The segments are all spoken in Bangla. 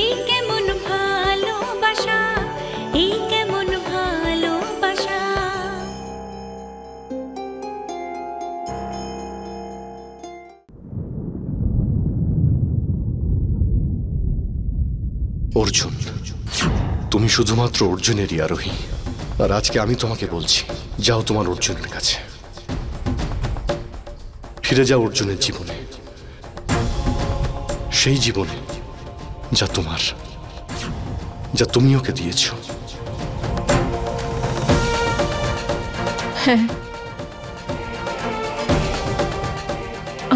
এই কেমন ভালোবাসা, এই কেমন ভালোবাসা। অর্জুন, তুমি শুধুমাত্র অর্জুনেরই আরোহী। আর আজকে আমি তোমাকে বলছি, যাও তোমার অর্জুনের কাছে, ফিরে যাও অর্জুনের জীবনে, সেই জীবনে যা তোমার, যা তুমি ওকে দিয়েছ। হ্যাঁ,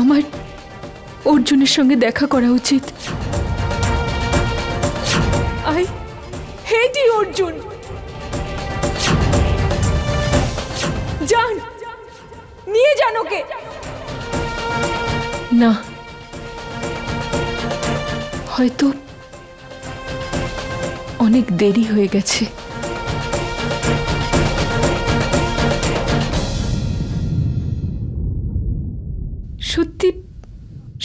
আমার অর্জুনের সঙ্গে দেখা করা উচিত। I hate you Arjun. যান, নিয়ে যান ওকে। না, হয়তো অনেক দেরি হয়ে গেছে। সত্যি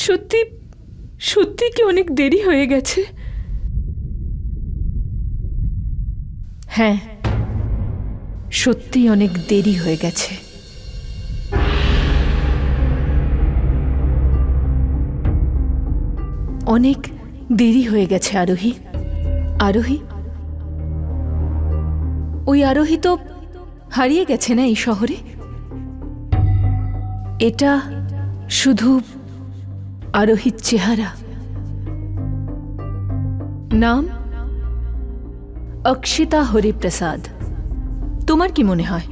সত্যি সত্যি কি অনেক দেরি হয়ে গেছে? হ্যাঁ, সত্যি অনেক দেরি হয়ে গেছে। অনেক দেরি হয়ে গেছে আরোহী। আরোহী, ওই আরোহী তো হারিয়ে গেছে না এই শহরে। এটা শুধু আরোহীর চেহারা। নাম অক্ষিতা হরিপ্রসাদ। তোমার কি মনে হয়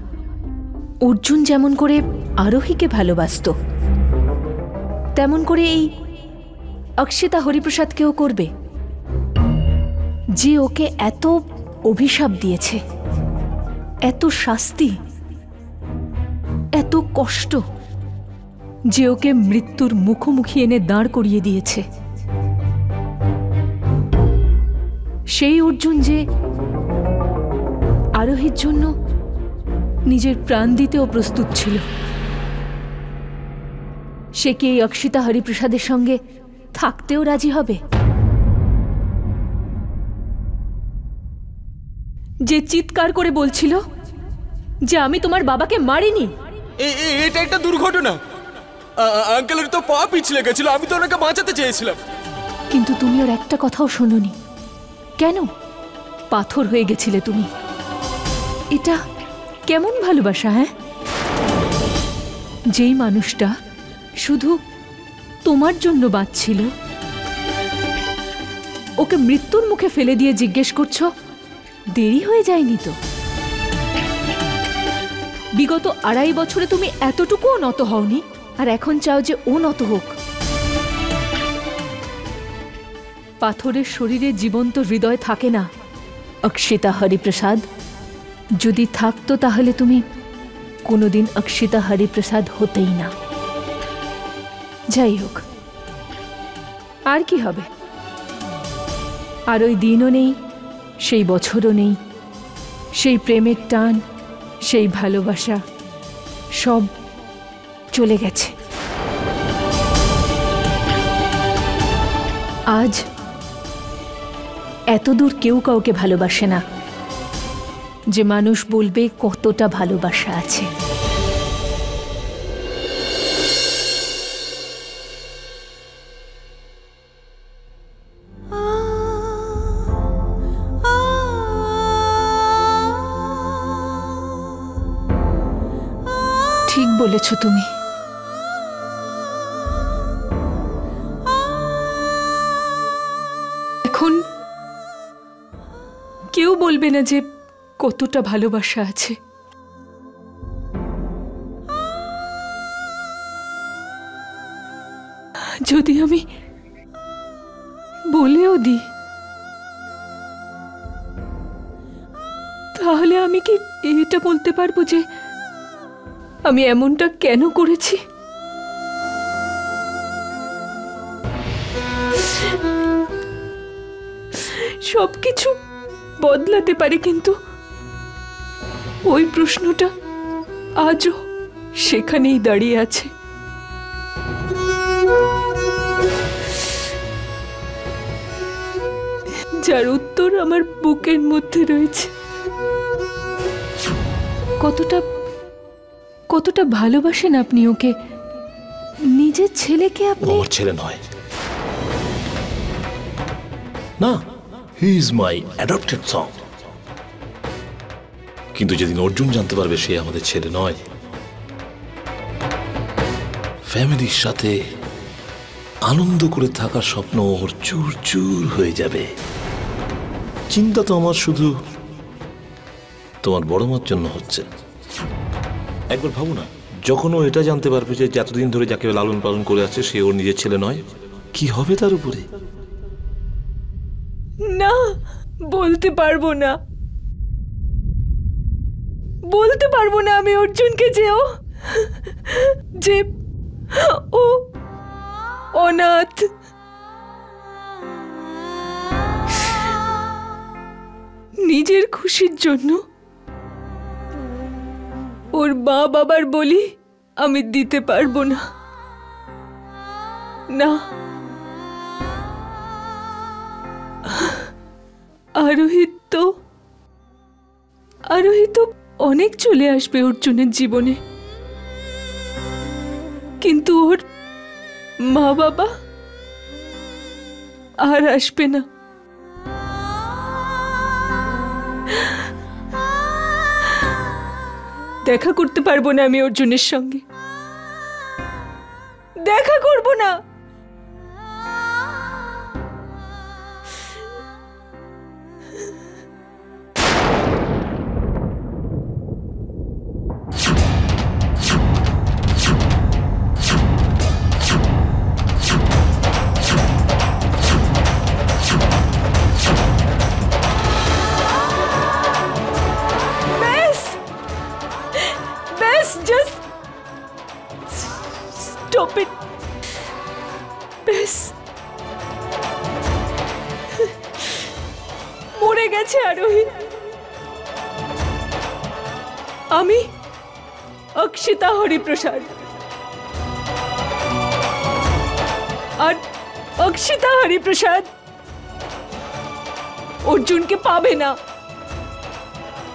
অর্জুন যেমন করে আরোহীকে ভালোবাসত, তেমন করে এই অক্ষিতা হরিপ্রসাদকেও করবে, যে ওকে এত অভিশাপ দিয়েছে, এত শাস্তি, এত কষ্ট, যে ওকে মৃত্যুর মুখোমুখি এনে দাঁড় করিয়ে দিয়েছে। সেই অর্জুন যে আরোহীর জন্য নিজের প্রাণ দিতেও প্রস্তুত ছিল, সে কি এই অক্ষিতা হরিপ্রসাদের সঙ্গে থাকতেও রাজি হবে? যে চিৎকার করে বলছিল যে আমি তোমার বাবাকে মারিনি। এটা একটা দুর্ঘটনা। আঙ্কেলের তো পা পিছলে গেছিল, আমি তো ওনাকে বাঁচাতে চেয়েছিলাম। কিন্তু তুমি ওর একটা কথাও শোনোনি। কেন? পাথর হয়ে গেছিলে তুমি। এটা কেমন ভালোবাসা? হ্যাঁ, যেই মানুষটা শুধু তোমার জন্য বাঁচছিল, ওকে মৃত্যুর মুখে ফেলে দিয়ে জিজ্ঞেস করছো দেরি হয়ে যায়নি তো? বিগত 2.5 বছরে তুমি এতটুকুও নত হওনি, আর এখন চাও যে ও নত হোক। পাথরের শরীরে জীবন্ত হৃদয় থাকে না অক্ষিতা হরিপ্রসাদ। যদি থাকতো তাহলে তুমি কোনোদিন অক্ষিতা হরিপ্রসাদ হতেই না। যাই হোক, আর কি হবে? আর ওই দিনও নেই, সেই বছরও নেই, সেই প্রেমের টান, সেই ভালোবাসা, সব চলে গেছে। আজ এতদূর কেউ কাউকে ভালোবাসে না যে মানুষ বলবে কতটা ভালোবাসা আছে। ঠিক বলেছ তুমি। এখন কেউ বলবে না যে কতটা ভালোবাসা আছে। যদি আমি বলেও দিই, তাহলে আমি কি এটা বলতে পারবো যে আমি এমনটা কেন করেছি? সবকিছু বদলাতে পারে, কিন্তু ওই প্রশ্নটা আজও সেখানেই দাঁড়িয়ে আছে। যার উত্তর আমার বুকের মধ্যে রয়েছে। কতটা কতটা ভালোবাসেন আপনি ওকে, নিজের ছেলেকে আপনি। আমার ছেলে নয়, না, হি ইজ মাই অ্যাডপ্টেড সন। কিন্তু যেদিন অর্জুন জানতে পারবে সে আমাদের ছেলে নয়, ফ্যামিলির সাথে আনন্দ করে থাকার স্বপ্ন ওর চুর চুর হয়ে যাবে। চিন্তা তো আমার শুধু তোমার বড় মার জন্য হচ্ছে। একবার ভাবো না, যখন ও এটা জানতে পারবে যে যতদিন ধরে যাকে লালন পালন করে আছে সে ওর নিজের ছেলে নয়, কি হবে তার উপরে? না, বলতে পারবো না, বলতে পারবো না আমি অর্জুনকে যে ও অনাথ। নিজের খুশির জন্য ওর মা বাবার বলি আমি দিতে পারবো না। না, আরোহিত তো অনেক চলে আসবে অর্জুনের জীবনে, কিন্তু ওর মা বাবা আর আসবে না। দেখা করতে পারবো না আমি অর্জুনের সঙ্গে, দেখা করবো না। Just stop it. ব্যাস, মরে গেছে আরোহী। আমি অক্ষিতা হরিপ্রসাদ, আর অক্ষিতা হরিপ্রসাদ অর্জুনকে পাবে না,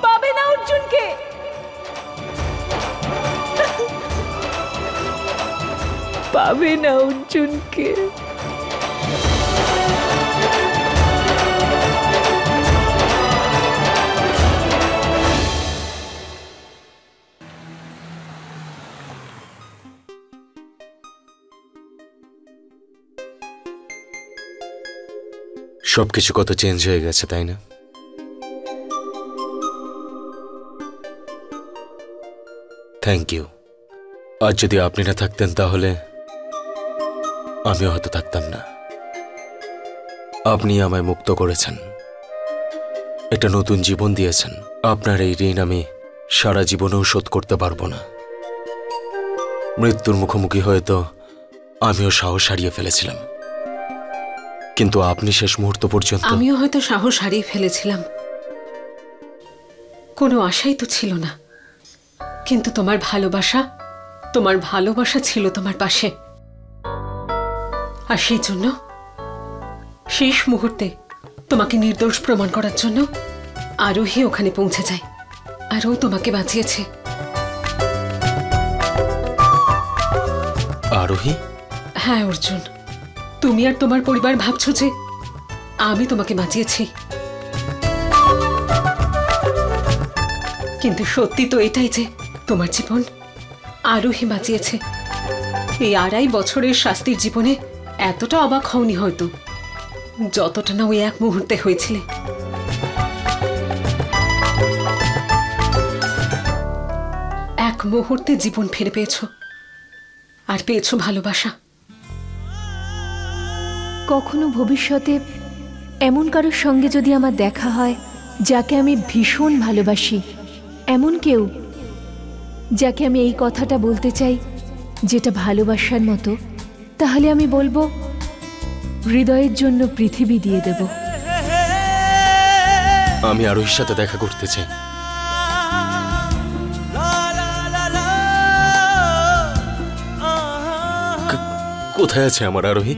পাবে না অর্জুনকে। পাবে না অর্জুনকে। সবকিছু কত চেঞ্জ হয়ে গেছে, তাই না? Thank you. আজ যদি আপনি না থাকতেন তাহলে আমিও হয়তো থাকতাম না। আপনি আমায় মুক্ত করেছেন, একটা নতুন জীবন দিয়েছেন। আপনার এই ঋণ আমি সারা জীবনেও শোধ করতে পারবো না। মৃত্যুর মুখোমুখি হয়তো আমিও সাহস হারিয়ে ফেলেছিলাম, কিন্তু আপনি শেষ মুহূর্ত পর্যন্ত। আমিও হয়তো সাহস হারিয়ে ফেলেছিলাম, কোনো আশাই তো ছিল না। কিন্তু তোমার ভালোবাসা ছিল তোমার পাশে, আর সেই জন্য শেষ মুহূর্তে তোমাকে নির্দোষ প্রমাণ করার জন্য আরোহী ওখানে পৌঁছে যায়, আর ও তোমাকে বাঁচিয়েছে। আরোহী? হ্যাঁ অর্জুন, তুমি আর তোমার পরিবার ভাবছো যে আমি তোমাকে বাঁচিয়েছি, কিন্তু সত্যি তো এটাই যে তোমার জীবন আরোহী বাঁচিয়েছে। এই 2.5 বছরের শাস্তির জীবনে এতটা অবাক হওনি হয়তো, যতটা না ওই এক মুহূর্তে হয়েছিলে। এক মুহূর্তে জীবন ফিরে পেয়েছো, আর পেয়েছো ভালোবাসা। কখনো ভবিষ্যতে এমন কারোর সঙ্গে যদি আমার দেখা হয় যাকে আমি ভীষণ ভালোবাসি, এমন কেউ যাকে আমি এই কথাটা বলতে চাই যেটা ভালোবাসার মতো, তাহলে আমি বলবো হৃদয়ের জন্য পৃথিবী দিয়ে দেব। আমি আরোহীর সাথে দেখা করতে চাই। কোথায় আছে আমার আরোহী?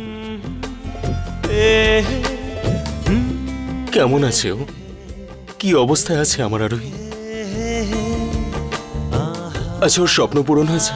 কেমন আছে ও? কি অবস্থায় আছে আমার আরোহী? আচ্ছা, ওর স্বপ্ন পূরণ হয়েছে?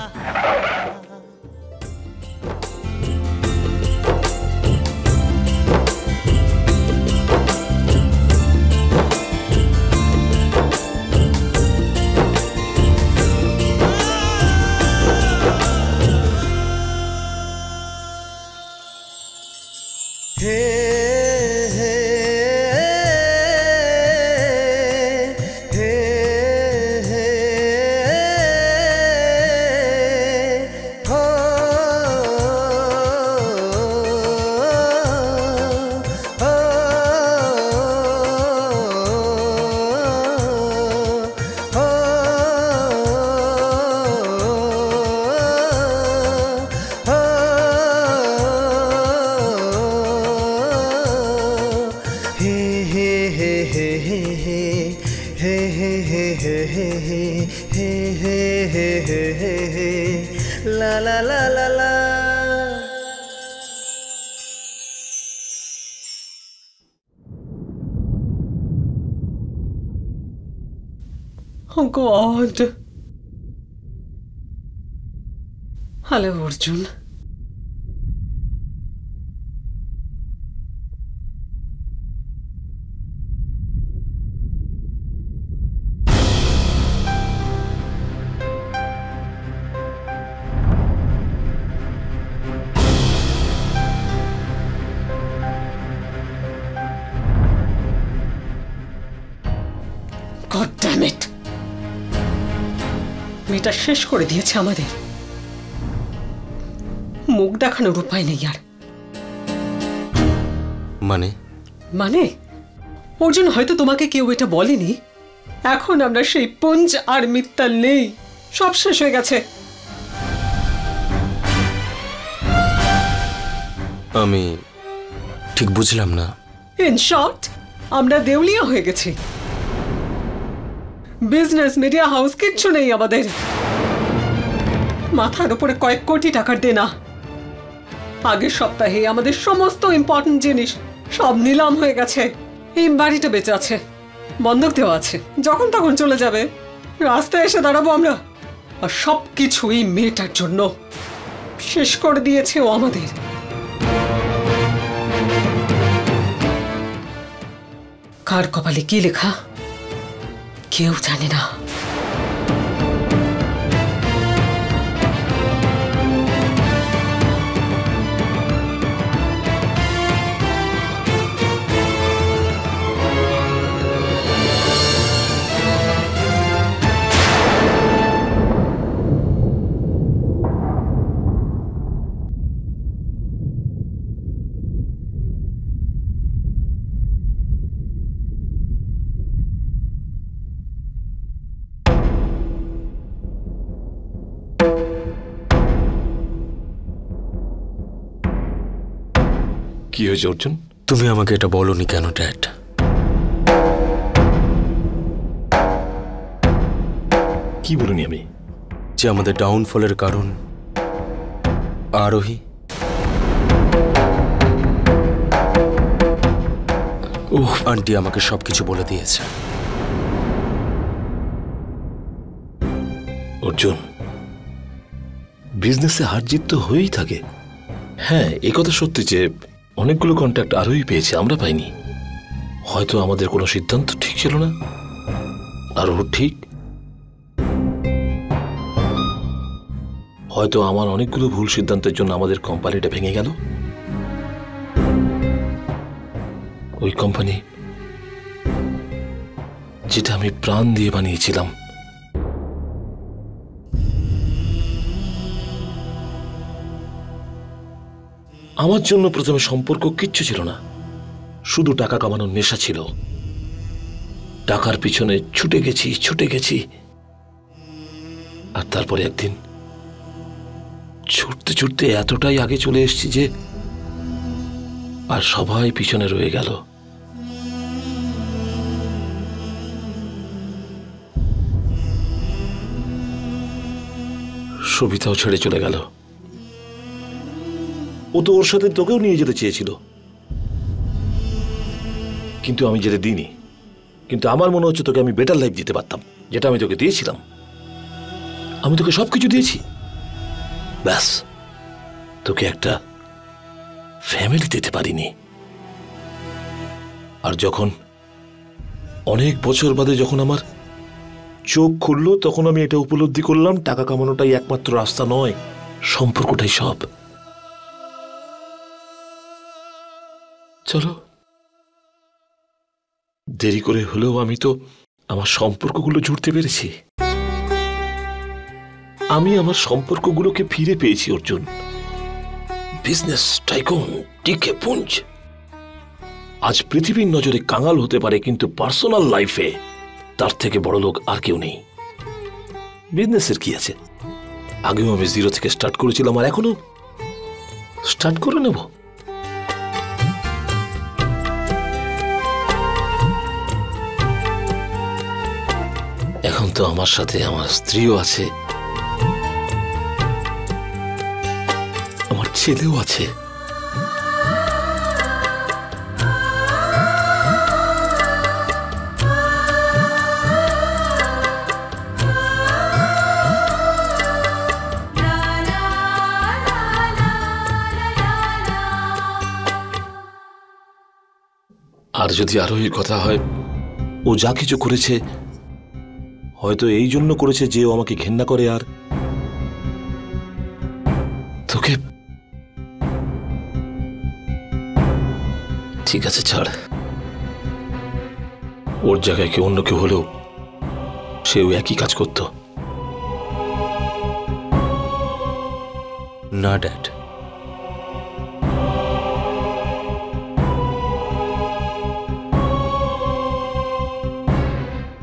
La la la la la. Oh God. Hello, Arjun. God damn it! মেয়েটা শেষ করে দিয়েছে আমাদের। মুখ দেখানোর উপায় নেই আর। মানে? মানে অর্জুন, হয়তো তোমাকে কেউ এটা বলেনি। এখন আমরা সেই পুঞ্জ আর মিত্তাল নেই, সব শেষ হয়ে গেছে। আমি ঠিক বুঝলাম না। ইন শর্ট, আমরা দেউলিয়া হয়ে গেছি। বিজনেস, মিডিয়া হাউস কিচ্ছু নেই আমাদের। মাথার উপরে কয়েক কোটি টাকার দেনা। আগের সপ্তাহে আমাদের সমস্ত ইম্পর্টেন্ট জিনিস সব নিলাম হয়ে গেছে। এই বাড়িটা বেঁচে আছে, বন্ধক দেওয়া আছে, যখন তখন চলে যাবে। রাস্তায় এসে দাঁড়াবো আমরা। আর সব কিছু এই মেয়েটার জন্য শেষ করে দিয়েছে ও আমাদের। কার কপালে কি লেখা কেউ জানে না। কি হয়েছে অর্জুন? তুমি আমাকে এটা বলোনি কেন ড্যাড? কি বলিনি আমি? যে আমাদের ডাউনফলের কারণ আরোহী। আন্টি আমাকে সবকিছু বলে দিয়েছে। অর্জুন, বিজনেসে হার জিত তো হয়েই থাকে। হ্যাঁ, এই কথা সত্যি যে অনেকগুলো কন্ট্যাক্ট আরোই পেয়েছে, আমরা পাইনি। হয়তো আমাদের কোনো সিদ্ধান্ত ঠিক ছিল না, আর ও ঠিক। হয়তো আমার অনেকগুলো ভুল সিদ্ধান্তের জন্য আমাদের কোম্পানিটা ভেঙে গেল। ওই কোম্পানি যেটা আমি প্রাণ দিয়ে বানিয়েছিলাম, আমার জন্য প্রথমে সম্পর্ক কিচ্ছু ছিল না, শুধু টাকা কামানোর নেশা ছিল। টাকার পিছনে ছুটে গেছি আর তারপরে একদিন ছুটতে ছুটতে এতটাই আগে চলে এসেছি যে আর সবাই পিছনে রয়ে গেল। সবিতাও ছেড়ে চলে গেল। ও তো ওর সাথে তোকেও নিয়ে যেতে চেয়েছিল, কিন্তু আমি যেটা দিইনি। কিন্তু আমার মনে হচ্ছে তোকে আমি বেটার লাইফ দিতে পারতাম, যেটা আমি তোকে দিয়েছিলাম। আমি তোকে সবকিছু দিয়েছি, ব্যাস তোকে একটা ফ্যামিলি দিতে পারিনি। আর যখন অনেক বছর বাদে যখন আমার চোখ খুললো, তখন আমি এটা উপলব্ধি করলাম টাকা কামানোটাই একমাত্র রাস্তা নয়, সম্পর্কটাই সব। চলো, দেরি করে হলেও আমি তো আমার সম্পর্কগুলো জুড়তে পেরেছি। আমি আমার সম্পর্কগুলোকে ফিরে পেয়েছি অর্জুন। বিজনেস টাইকুন টিকে পুঞ্জ আজ পৃথিবীর নজরে কাঙাল হতে পারে, কিন্তু পার্সোনাল লাইফে তার থেকে বড় লোক আর কেউ নেই। বিজনেসের কি আছে? আগেও আমি 0 থেকে স্টার্ট করেছিলাম, আর এখনো স্টার্ট করে নেব। এখন তো আমার সাথে আমার স্ত্রীও আছে, আমার ছেলেও আছে। আর যদি আরোহীর কথা হয়, ও যা কিছু করেছে হয়তো এই জন্য করেছে যে ও আমাকে ঘেন্না করে। আর তোকে ঠিক আছে ছাড়, ওর জায়গায় কেউ অন্য কেউ হলেও সেও একই কাজ করত। না ড্যাড,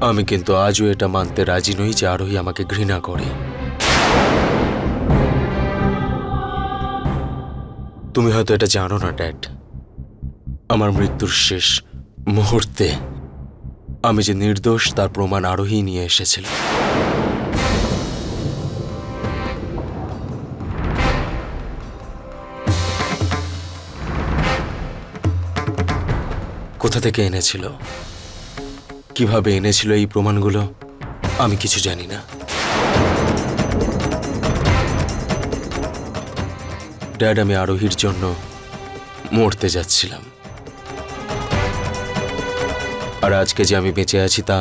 আমি কিন্তু আজও এটা মানতে রাজি নই যে আরোহী আমাকে ঘৃণা করে। তুমি হয়তো এটা জানো না ড্যাড, আমার মৃত্যুর শেষ মুহূর্তে আমি যে নির্দোষ তার প্রমাণ আরোহী নিয়ে এসেছিল। কোথা থেকে এনেছিল, কিভাবে এনেছিল এই প্রমাণগুলো আমি কিছু জানি না। ড্যাড, আমি আরোহীর জন্য মরতে যাচ্ছিলাম, আর আজকে যে আমি বেঁচে আছি তা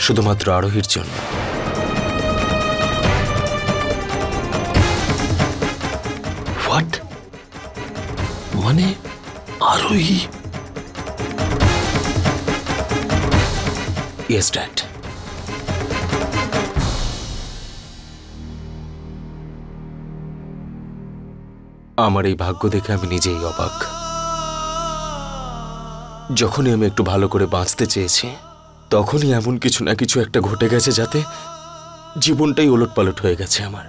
শুধুমাত্র আরোহীর জন্য। হোয়াট? মানে আরোহী? Yes dad. আমার এই ভাগ্য দেখে আমি নিজেই অবাক। যখনই আমি একটু ভালো করে বাঁচতে চেয়েছি, তখনই এমন কিছু না কিছু একটা ঘটে গেছে যাতে জীবনটাই ওলটপালট হয়ে গেছে আমার।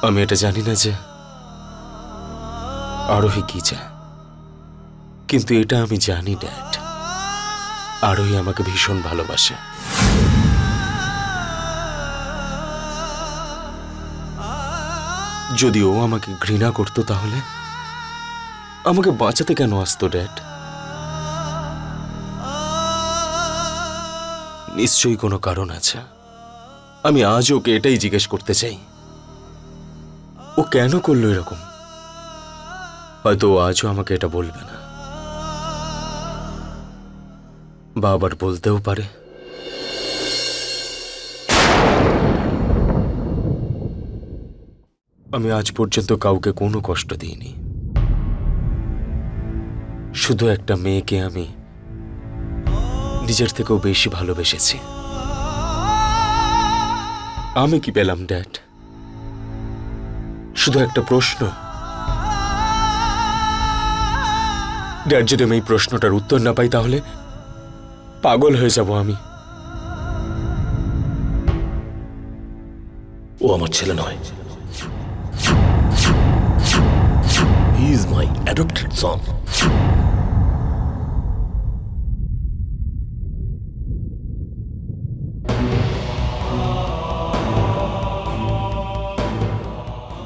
আমি এটা জানি না যে আরোহী কি চায়, কিন্তু এটা আমি জানি ড্যাড, আরোহী আমাকে ভীষণ ভালোবাসে। যদি ও আমাকে ঘৃণা করত তাহলে আমাকে বাঁচাতে কেন আসতো ড্যাড? নিশ্চয়ই কোনো কারণ আছে। আমি আজ ওকে এটাই জিজ্ঞেস করতে চাই, ও কেন করলো এরকম? হয়তো ও আজও আমাকে এটা বলবে না, বা আবার বলতেও পারে। আমি আজ পর্যন্ত কাউকে কোনো কষ্ট দিইনি, শুধু একটা মেয়েকে আমি নিজের থেকেও বেশি ভালোবেসেছি। আমি কি পেলাম ড্যাড? শুধু একটা প্রশ্ন। ড্যাড, যদি আমি এই প্রশ্নটার উত্তর না পাই তাহলে পাগল হয়ে যাব আমি। ও আমার ছেলে নয়, হি ইজ মাই অ্যাডপ্টেড সন।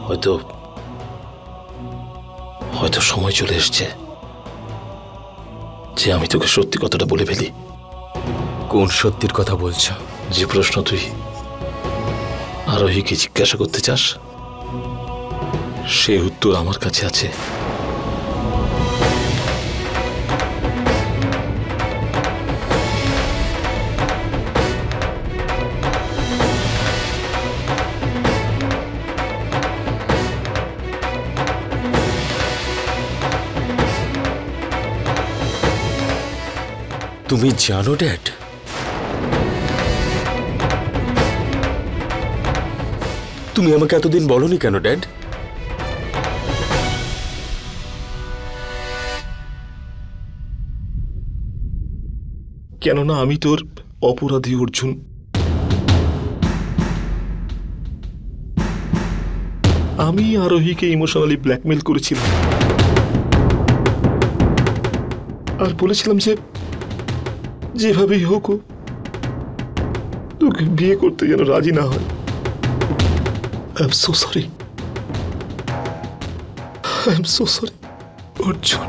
হয়তো হয়তো সময় চলে এসছে যে আমি তোকে সত্যি কথাটা বলে ফেলি। কোন সত্যির কথা বলছো? যে প্রশ্ন তুই আরোহীকে জিজ্ঞাসা করতে চাস, সে উত্তর আমার কাছে আছে। তুমি জানো ড্যাড? তুমি আমাকে এতদিন বলনি কেন ড্যাড? কেননা আমি তোর অপরাধী অর্জুন। আমি আরোহীকে ইমোশনালি ব্ল্যাকমেল করেছিলাম আর বলেছিলাম যে যেভাবেই হোক ও তোকে বিয়ে করতে যেন রাজি না হয়। I am so sorry, I am so sorry Arjun.